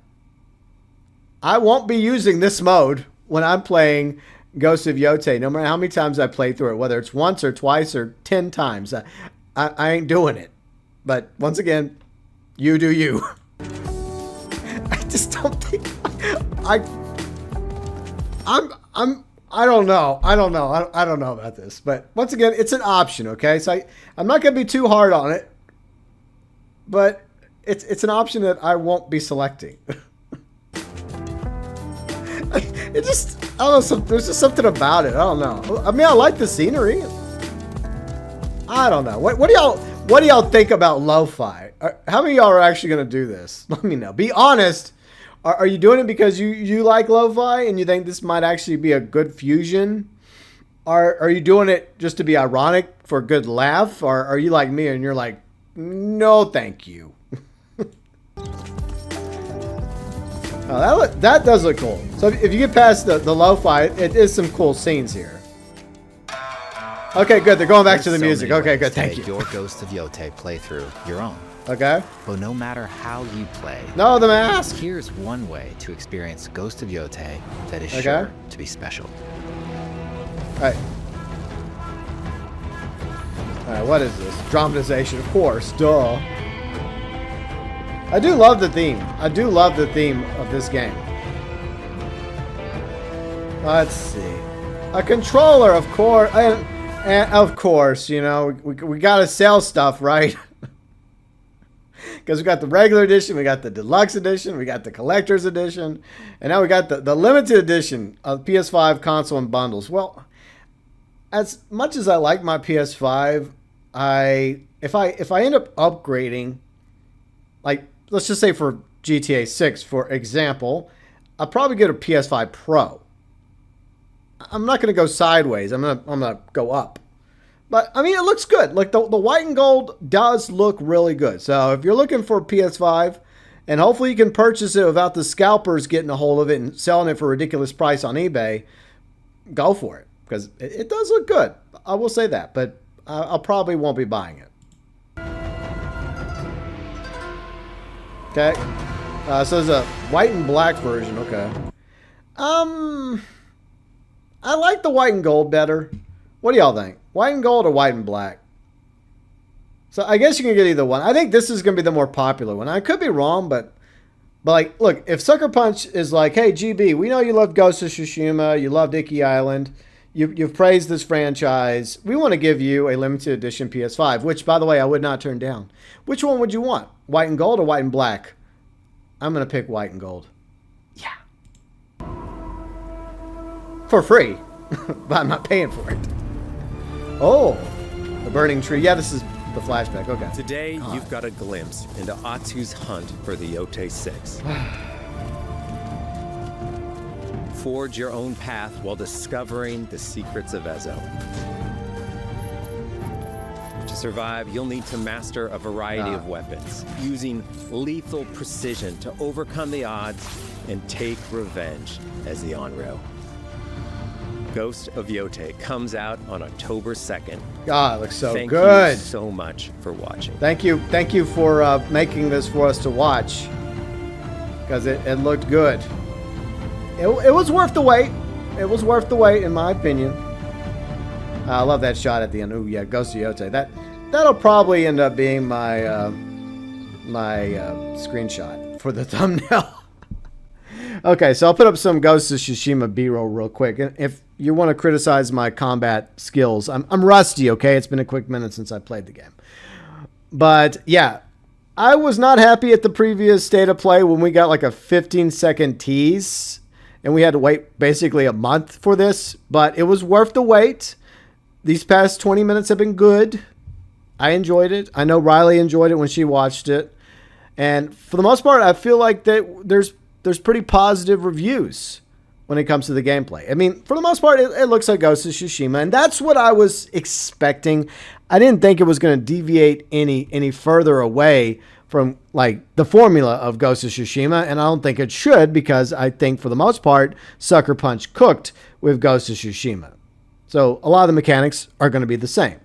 A: I won't be using this mode when I'm playing Ghost of Yōtei, no matter how many times I play through it, whether it's once or twice or 10 times. I ain't doing it. But once again, you do you. I just don't think I don't know. I don't know about this. But once again, it's an option, okay? So I'm not going to be too hard on it. But it's an option that I won't be selecting. It just, I don't know, there's just something about it. I don't know. I mean, I like the scenery. I don't know. What do y'all think about lo-fi? How many of y'all are actually going to do this? Let me know. Be honest. Are you doing it because you like lo-fi and you think this might actually be a good fusion? Are you doing it just to be ironic for a good laugh? Or are you like me and you're like, no, thank you. Oh, that does look cool. So if you get past the lo-fi, it is some cool scenes here. Okay, good. They're going back to the music. Okay, good. Thank you.
B: Your Ghost of Yōtei playthrough your own.
A: Okay.
B: But no matter how you play,
A: No, the mask.
B: here's one way to experience Ghost of Yōtei that is
A: Okay.
B: sure to be special.
A: All right. All right, what is this? Dramatization, of course. Duh. I do love the theme. I do love the theme of this game. Let's see. A controller, of course. And of course, you know, we got to sell stuff, right? Because we got the regular edition, we got the deluxe edition, we got the collector's edition, and now we got the limited edition of PS5 console and bundles. Well, as much as I like my PS5, if I end up upgrading, like let's just say for GTA 6, for example, I'll probably get a PS5 Pro. I'm not going to go sideways. I'm gonna go up. But I mean, it looks good. Like the white and gold does look really good. So if you're looking for a PS5, and hopefully you can purchase it without the scalpers getting a hold of it and selling it for a ridiculous price on eBay, go for it, because it does look good. I will say that, but I probably won't be buying it. Okay. So there's a white and black version. Okay. I like the white and gold better. What do y'all think? White and gold or white and black? So I guess you can get either one. I think this is going to be the more popular one. I could be wrong, but like, look, if Sucker Punch is like, hey, GB, we know you love Ghost of Tsushima, you loved Icky Island, you've praised this franchise, we want to give you a limited edition PS5, which, by the way, I would not turn down. Which one would you want? White and gold or white and black? I'm going to pick white and gold. Yeah. For free. But I'm not paying for it. Oh, the burning tree. Yeah, this is The flashback, okay.
C: Today, you've got a glimpse into Atsu's hunt for the Yōtei 6. Forge your own path while discovering the secrets of Ezo. To survive, you'll need to master a variety of weapons, using lethal precision to overcome the odds and take revenge as the Onryo. Ghost of Yōtei comes out on October 2nd.
A: God, it looks so
C: Thank
A: good.
C: you so much for watching.
A: Thank you for making this for us to watch, because it looked good. It was worth the wait. It was worth the wait, in my opinion. I love that shot at the end. Oh yeah, Ghost of Yōtei. That'll probably end up being my screenshot for the thumbnail. Okay, so I'll put up some Ghost of Tsushima B-roll real quick. If you want to criticize my combat skills, I'm rusty, okay? It's been a quick minute since I played the game. But, yeah, I was not happy at the previous state of play when we got like a 15-second tease, and we had to wait basically a month for this, but it was worth the wait. These past 20 minutes have been good. I enjoyed it. I know Riley enjoyed it when she watched it. And for the most part, I feel like that there's pretty positive reviews when it comes to the gameplay. I mean, for the most part, it looks like Ghost of Tsushima, and that's what I was expecting. I didn't think it was going to deviate any further away from like the formula of Ghost of Tsushima, and I don't think it should, because I think for the most part, Sucker Punch cooked with Ghost of Tsushima. So a lot of the mechanics are going to be the same.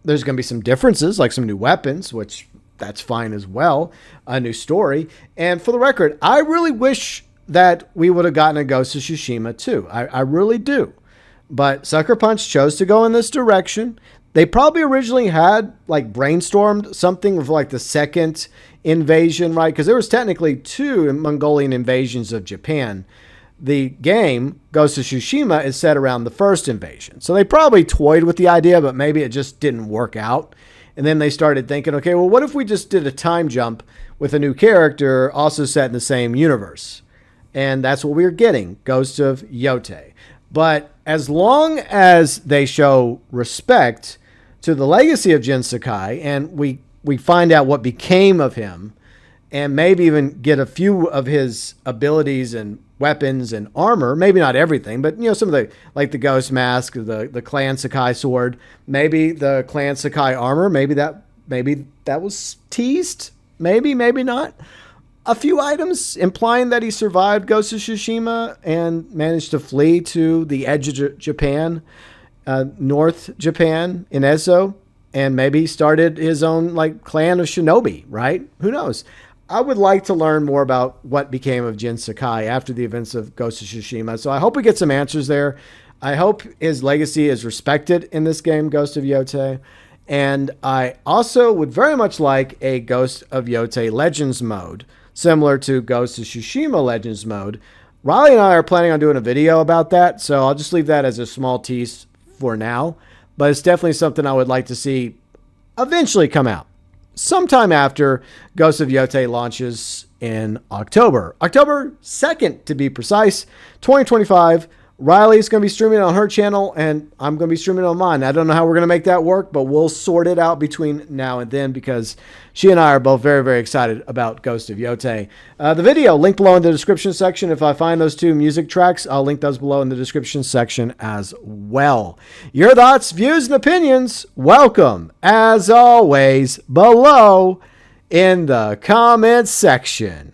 A: There's going to be some differences, like some new weapons, which that's fine as well. A new story. And for the record, I really wish that we would have gotten a Ghost of Tsushima too. I really do. But Sucker Punch chose to go in this direction. They probably originally had like brainstormed something with like the second invasion, right? Because there was technically 2 Mongolian invasions of Japan. The game, Ghost of Tsushima, is set around the first invasion. So they probably toyed with the idea, but maybe it just didn't work out. And then they started thinking, okay, well, what if we just did a time jump with a new character also set in the same universe? And that's what we're getting, Ghost of Yōtei. But as long as they show respect to the legacy of Jin Sakai, and we find out what became of him, and maybe even get a few of his abilities and weapons and armor, maybe not everything, but some of the, like the Ghost Mask, the Clan Sakai sword, maybe the Clan Sakai armor, maybe that was teased, maybe not. A few items implying that he survived Ghost of Tsushima and managed to flee to the edge of Japan, North Japan in Ezo, and maybe started his own like clan of shinobi, right? Who knows? I would like to learn more about what became of Jin Sakai after the events of Ghost of Tsushima. So I hope we get some answers there. I hope his legacy is respected in this game, Ghost of Yōtei. And I also would very much like a Ghost of Yōtei Legends mode, similar to Ghost of Tsushima Legends mode. Riley and I are planning on doing a video about that, so I'll just leave that as a small tease for now. But it's definitely something I would like to see eventually come out. Sometime after Ghost of Yōtei launches in October 2nd to be precise, 2025. Riley's going to be streaming on her channel, and I'm going to be streaming on mine. I don't know how we're going to make that work, but we'll sort it out between now and then, because she and I are both very, very excited about Ghost of Yōtei. The video, linked below in the description section. If I find those 2 music tracks, I'll link those below in the description section as well. Your thoughts, views, and opinions, welcome, as always, below in the comments section.